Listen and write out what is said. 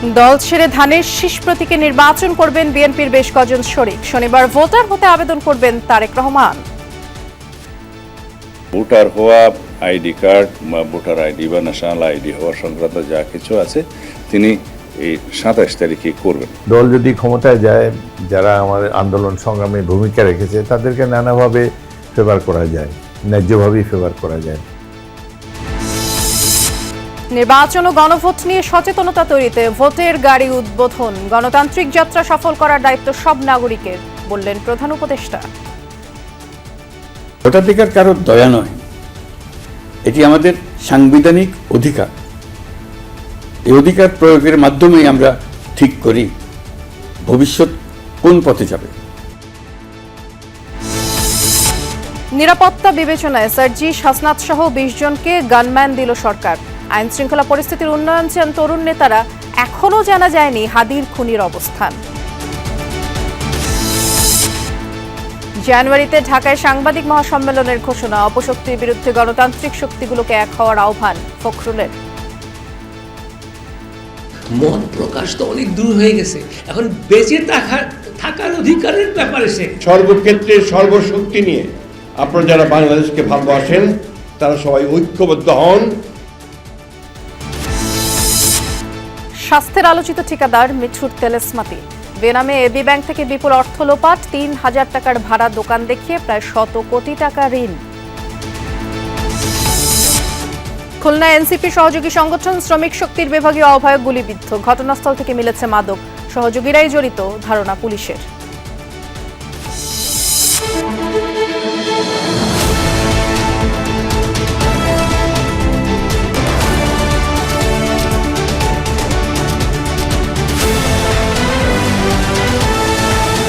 দল ছেড়ে ধানের শীষ প্রতীকে নির্বাচন করবেন বিএনপির বেশ কজন শরিক। শনিবার ভোটার হতে আবেদন করবেন তারেক রহমান। ভোটার হওয়া, আইডি কার্ড বা ভোটার আইডি বা ন্যাশনাল আইডি হওয়া সংক্রান্ত যা কিছু আছে তিনি এই 27 তারিখে করবেন। দল যদি ক্ষমতায় যায়, যারা আমাদের আন্দোলন সংগ্রামে ভূমিকা রেখেছে তাদেরকে নানাভাবে ফেভার করা যায়, ন্যায্যভাবেই ফেভার করা যায়। নির্বাচন ও গণভোট নিয়ে সচেতনতা তৈরিতে ভোটের গাড়ি উদ্বোধন। গণতান্ত্রিক যাত্রা সফল করার দায়িত্ব সব নাগরিকের, বললেন প্রধান উপদেষ্টা। ভোটাধিকার কারোর দয়া নয়, এটি আমাদের সাংবিধানিক অধিকার। এই অধিকার প্রয়োগের মাধ্যমেই আমরা ঠিক করি ভবিষ্যৎ কোন পথে যাবে। নিরাপত্তা বিবেচনায় সার্জিস, হাসনাত সহ 20 জনকে গানম্যান দিল সরকার। আইন শৃঙ্খলা পরিস্থিতির উন্নয়ন চান তরুণ নেতারা, এখনও জানা যায়নি হাদির খুনির অবস্থান। জানুয়ারিতে ঢাকায় সাংবাদিক মহাসম্মেলনের ঘোষণা। অপশক্তির বিরুদ্ধে গণতান্ত্রিক শক্তিগুলোকে এক হওয়ার আহ্বান ফখরুলের। মত প্রকাশ তো অনেক দূর হয়ে গেছে, এখন বেঁচে থাকার অধিকারের ব্যাপারে সে সর্বক্ষেত্রে সর্বশক্তি নিয়ে আপনারা যারা বাংলাদেশকে ভালোবাসেন তারা সবাই ঐক্যবদ্ধ হন। স্বাস্থ্যের আলোচিত ঠিকাদার মিঠুর তেলেসমাতি। বেনামে এবি ব্যাংক থেকে বিপুল অর্থ লোপাট। 3000 টাকার ভাড়া দোকান দেখিয়ে প্রায় 100 কোটি টাকা ঋণ। খুলনা এনসিপি সহযোগী সংগঠন শ্রমিক শক্তির বিভাগীয় আহ্বায়ক গুলিবিদ্ধ। ঘটনাস্থল থেকে মিলেছে মাদক, সহযোগীরাই জড়িত ধারণা পুলিশের।